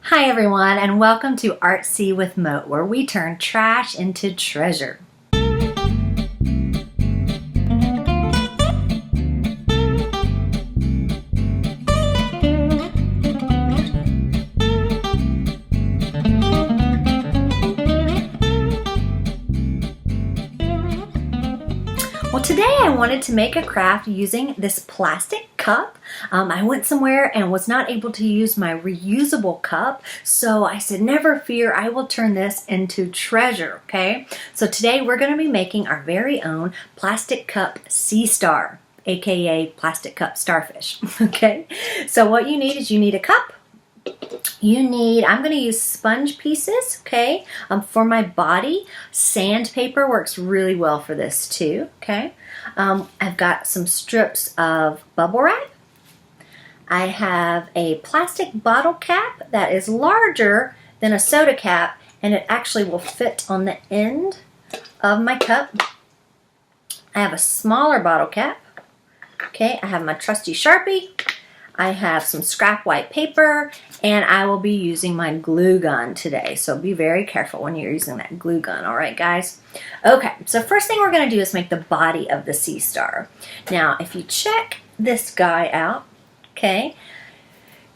Hi everyone, and welcome to ArtSEA with Mote, where we turn trash into treasure. Well, today I wanted to make a craft using this plastic cup. I went somewhere and was not able to use my reusable cup, so I said, never fear, I will turn this into treasure, okay? So today we're going to be making our very own plastic cup sea star, aka plastic cup starfish, okay? So what you need is you need a cup. I'm going to use sponge pieces, okay, for my body. Sandpaper works really well for this too, okay. I've got some strips of bubble wrap. I have a plastic bottle cap that is larger than a soda cap, and it actually will fit on the end of my cup. I have a smaller bottle cap, okay. I have my trusty Sharpie. I have some scrap white paper, and I will be using my glue gun today. So be very careful when you're using that glue gun, all right, guys? Okay, so first thing we're gonna do is make the body of the sea star. Now, if you check this guy out, okay,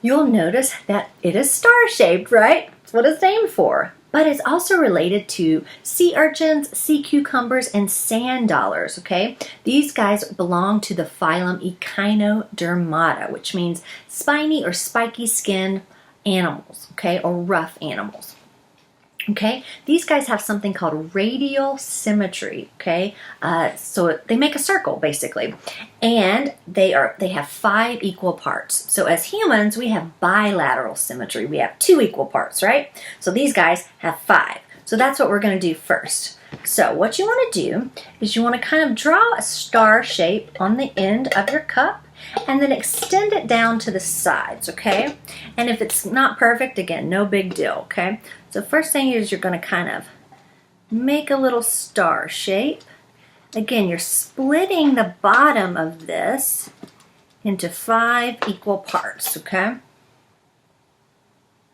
you'll notice that it is star-shaped, right? That's what it's named for. But it's also related to sea urchins, sea cucumbers, and sand dollars, okay? These guys belong to the phylum Echinodermata, which means spiny or spiky skinned animals, okay, or rough animals. Okay, these guys have something called radial symmetry, okay? So they make a circle, basically. And they have 5 equal parts. So as humans, we have bilateral symmetry. We have 2 equal parts, right? So these guys have 5. So that's what we're going to do first. So what you want to do is you want to kind of draw a star shape on the end of your cup, and then extend it down to the sides, okay? And if it's not perfect, again, no big deal, okay? So first thing is you're going to kind of make a little star shape. Again, you're splitting the bottom of this into 5 equal parts, okay?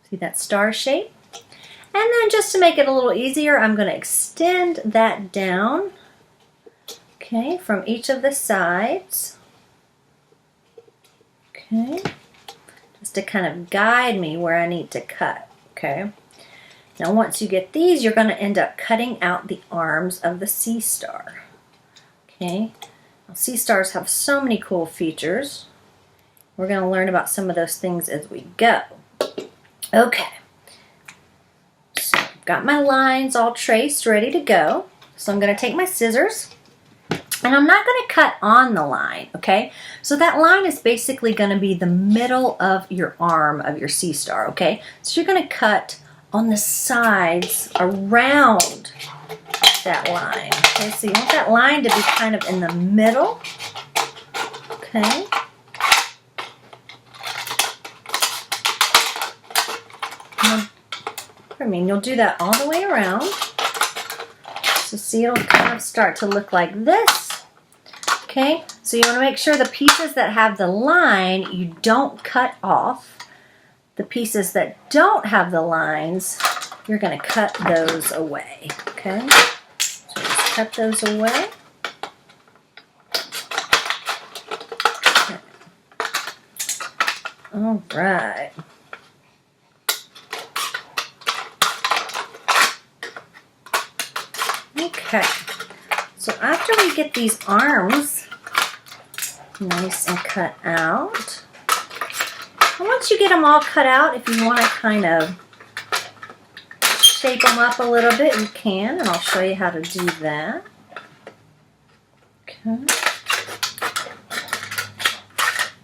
See that star shape? And then just to make it a little easier, I'm going to extend that down, okay, from each of the sides. Okay, just to kind of guide me where I need to cut, okay? Now once you get these, you're going to end up cutting out the arms of the sea star, okay? Now, sea stars have so many cool features. We're going to learn about some of those things as we go. Okay, so I've got my lines all traced, ready to go. So I'm going to take my scissors. And I'm not going to cut on the line, okay? So that line is basically going to be the middle of your arm of your sea star, okay? So you're going to cut on the sides around that line, okay? So you want that line to be kind of in the middle, okay? You'll do that all the way around. So see, it'll kind of start to look like this. Okay, so you want to make sure the pieces that have the line, you don't cut off. The pieces that don't have the lines, you're going to cut those away. Okay, so just cut those away. Okay. All right. Okay, so after we get these arms nice and cut out, and once you get them all cut out, if you want to kind of shape them up a little bit, you can, and I'll show you how to do that. Okay.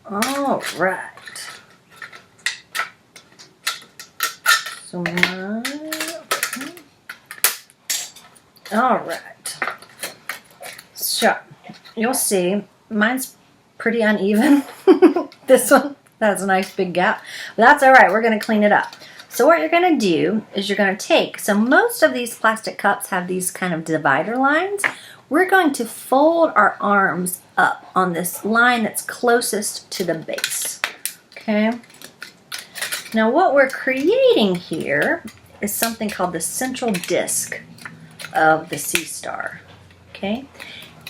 All right. So all right, so you'll see mine's pretty uneven. This one has a nice big gap, but that's all right. We're going to clean it up. So what you're going to do is you're going to take, so most of these plastic cups have these kind of divider lines. We're going to fold our arms up on this line that's closest to the base, okay? Now what we're creating here is something called the central disc of the sea star, okay?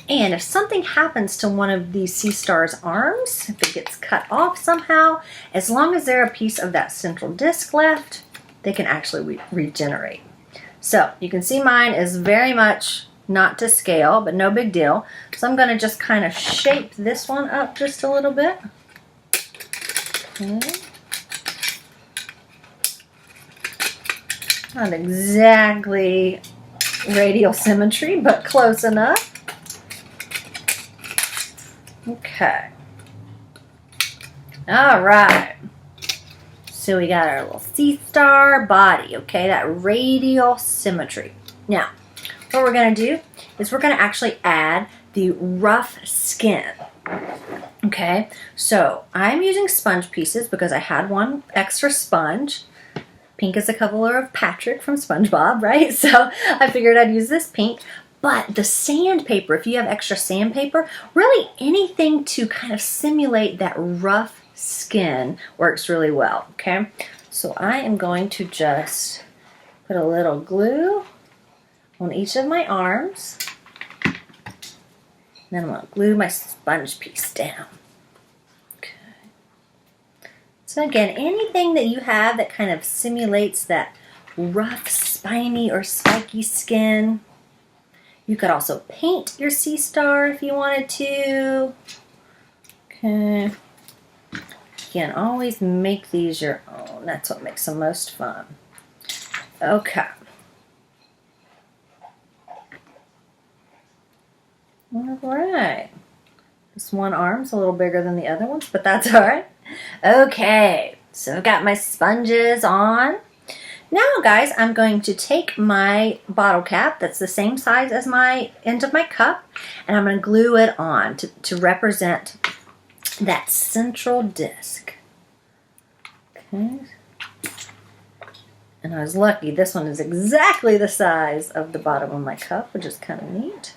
And if something happens to one of these sea star's arms, if it gets cut off somehow, as long as there's a piece of that central disc left, they can actually regenerate. So you can see mine is very much not to scale, but no big deal. So I'm going to just kind of shape this one up just a little bit. Okay. Not exactly radial symmetry, but close enough. Okay. All right. So we got our little sea star body, okay, that radial symmetry. Now, what we're going to do is we're going to actually add the rough skin. Okay, so I'm using sponge pieces because I had one extra sponge. Pink is the color of Patrick from SpongeBob, right? So I figured I'd use this pink. But the sandpaper, if you have extra sandpaper, really anything to kind of simulate that rough skin works really well, okay? So I am going to just put a little glue on each of my arms. Then I'm going to glue my sponge piece down. Okay. So again, anything that you have that kind of simulates that rough, spiny, or spiky skin. You could also paint your sea star if you wanted to. Okay. You can always make these your own. That's what makes them most fun. Okay. All right. This one arm's a little bigger than the other ones, but that's all right. Okay. So I've got my sponges on. Now, guys, I'm going to take my bottle cap that's the same size as my end of my cup, and I'm going to glue it on to represent that central disc. Okay. And I was lucky. This one is exactly the size of the bottom of my cup, which is kind of neat.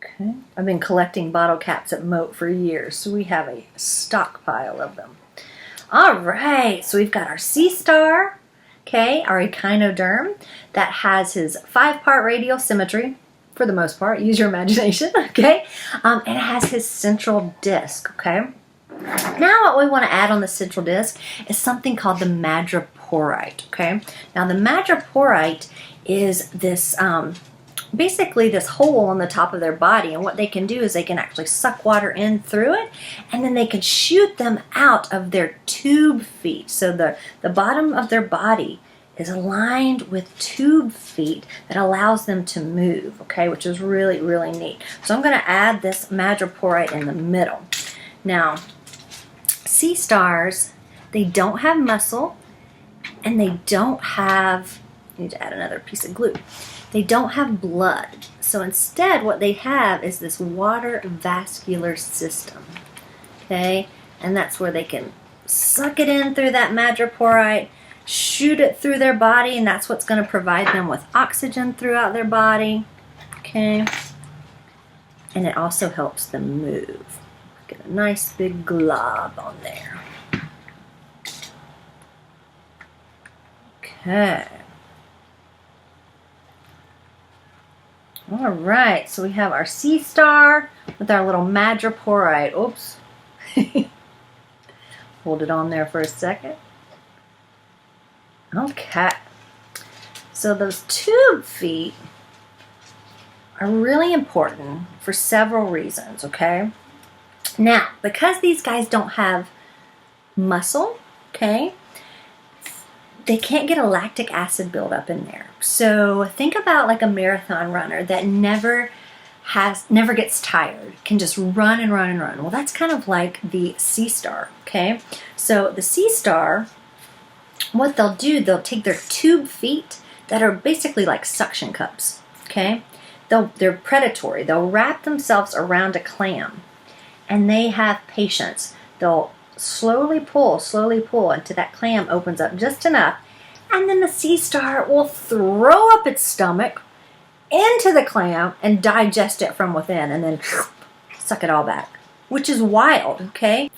Okay. I've been collecting bottle caps at Mote for years, so we have a stockpile of them. All right, so we've got our sea star, okay, our echinoderm that has his 5-part radial symmetry, for the most part. Use your imagination, okay? And it has his central disc, okay? Now what we want to add on the central disc is something called the madreporite, okay? Now the madreporite is this basically this hole on the top of their body, and what they can do is they can actually suck water in through it, and then they can shoot them out of their tube feet. So the bottom of their body is aligned with tube feet that allows them to move, okay, which is really, really neat. So I'm going to add this madreporite in the middle. Now, sea stars, they don't have muscle, and they don't have, I need to add another piece of glue. They don't have blood. So instead what they have is this water vascular system. Okay? And that's where they can suck it in through that madreporite, shoot it through their body, and that's what's going to provide them with oxygen throughout their body. Okay? And it also helps them move. Get a nice big glob on there. Okay. All right, so we have our sea star with our little madreporite. Oops. Hold it on there for a second. Okay. So those tube feet are really important for several reasons, okay? Now, because these guys don't have muscle, okay, they can't get a lactic acid buildup in there. So think about like a marathon runner that never gets tired, can just run and run and run. Well, that's kind of like the sea star, okay? So the sea star, what they'll do, they'll take their tube feet that are basically like suction cups, okay? They're predatory. They'll wrap themselves around a clam, and they have patience. They'll slowly pull until that clam opens up just enough, and then the sea star will throw up its stomach into the clam and digest it from within, and then suck it all back, which is wild, okay?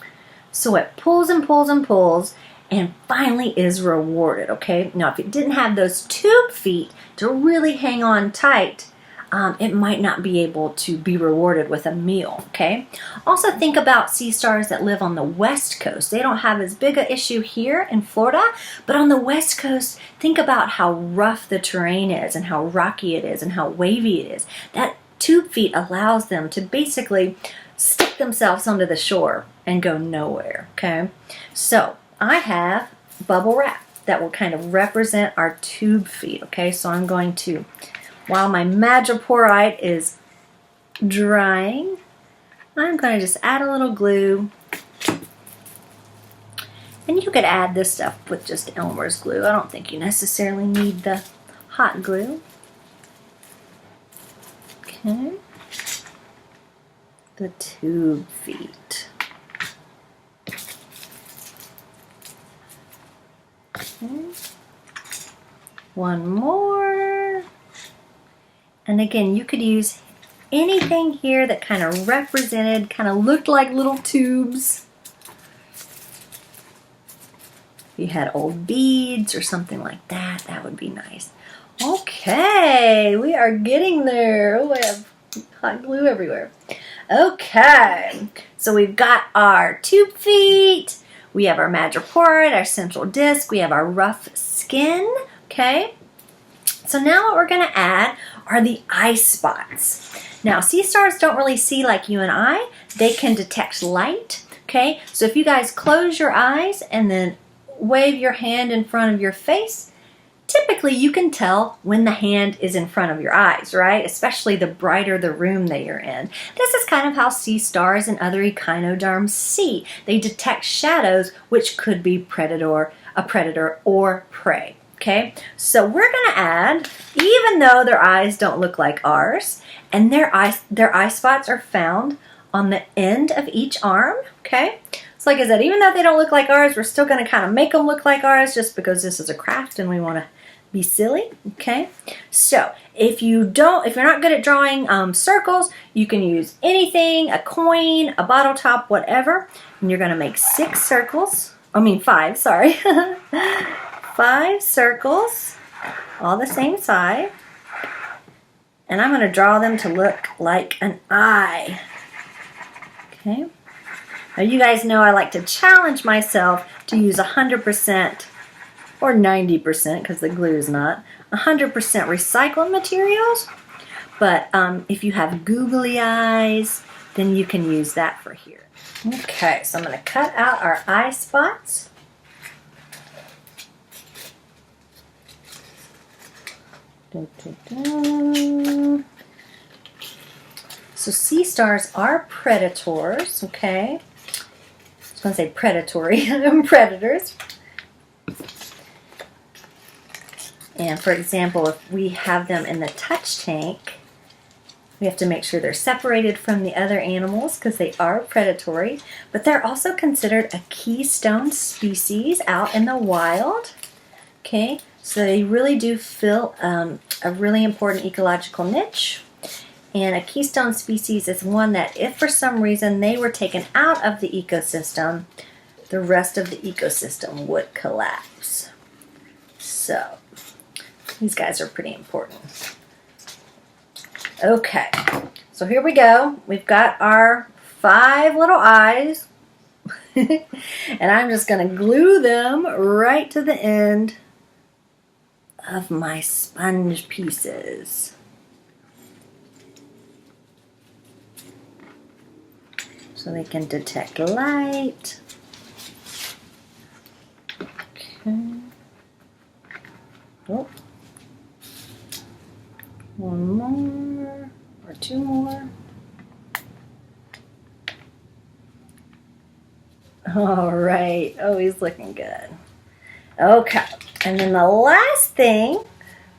So it pulls and pulls and pulls, and finally is rewarded, okay? Now, if it didn't have those tube feet to really hang on tight, it might not be able to be rewarded with a meal, okay? Also think about sea stars that live on the West Coast. They don't have as big an issue here in Florida, but on the West Coast, think about how rough the terrain is and how rocky it is and how wavy it is. That tube feet allows them to basically stick themselves onto the shore and go nowhere, okay? So I have bubble wrap that will kind of represent our tube feet, okay? So I'm going to, while my madreporite is drying, I'm going to just add a little glue. And you could add this stuff with just Elmer's glue. I don't think you necessarily need the hot glue. Okay. The tube feet. Okay. One more. And again, you could use anything here that kind of represented, kind of looked like little tubes. If you had old beads or something like that, that would be nice. Okay, we are getting there. Oh, I have hot glue everywhere. Okay, so we've got our tube feet, we have our madreporite, our central disc, we have our rough skin, okay? So now what we're gonna add are the eye spots. Now, sea stars don't really see like you and I. They can detect light, okay? So if you guys close your eyes and then wave your hand in front of your face, typically you can tell when the hand is in front of your eyes, right? Especially the brighter the room that you're in. This is kind of how sea stars and other echinoderms see. They detect shadows, which could be a predator or prey. Okay, so we're going to add, even though their eyes don't look like ours, and their eye spots are found on the end of each arm, okay? So like I said, even though they don't look like ours, we're still going to kind of make them look like ours just because this is a craft and we want to be silly, okay? So if you're not good at drawing circles, you can use anything, a coin, a bottle top, whatever, and you're going to make 5, sorry. 5 circles, all the same size, and I'm going to draw them to look like an eye. Okay. Now you guys know I like to challenge myself to use 100% or 90%, because the glue is not, 100% recycled materials, but if you have googly eyes, then you can use that for here. Okay, so I'm going to cut out our eye spots. So sea stars are predators, okay? I was going to say predatory, predators. And for example, if we have them in the touch tank, we have to make sure they're separated from the other animals because they are predatory, but they're also considered a keystone species out in the wild, okay? So they really do fill a really important ecological niche. And a keystone species is one that if for some reason they were taken out of the ecosystem, the rest of the ecosystem would collapse. So these guys are pretty important. Okay, so here we go. We've got our 5 little eyes. And I'm just going to glue them right to the end of my sponge pieces. So they can detect light. Okay. Oh. One more or 2 more. All right. Oh, he's looking good. Okay. And then the last thing,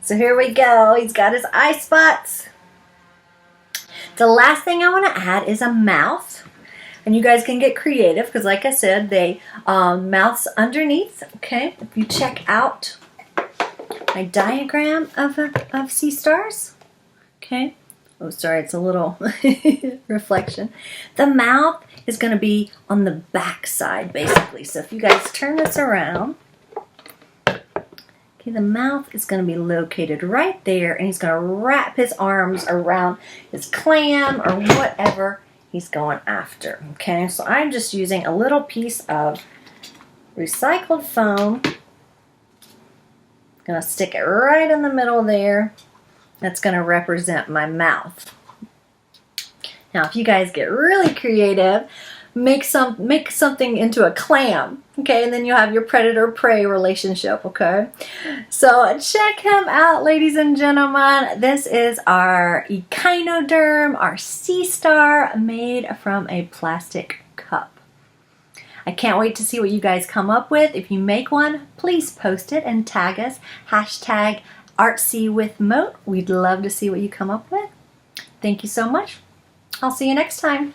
so here we go. He's got his eye spots. The last thing I want to add is a mouth. And you guys can get creative because like I said, they mouths underneath. Okay. If you check out my diagram of sea stars. Okay. Oh, sorry, it's a little reflection. The mouth is going to be on the back side, basically. So if you guys turn this around, okay, the mouth is going to be located right there, and he's going to wrap his arms around his clam or whatever he's going after. Okay, so I'm just using a little piece of recycled foam. Going to stick it right in the middle there. That's going to represent my mouth. Now, if you guys get really creative, make something into a clam, okay? And then you'll have your predator-prey relationship, okay? So check him out, ladies and gentlemen. This is our Echinoderm, our sea star, made from a plastic cup. I can't wait to see what you guys come up with. If you make one, please post it and tag us. Hashtag ArtSEA with Mote. We'd love to see what you come up with. Thank you so much. I'll see you next time.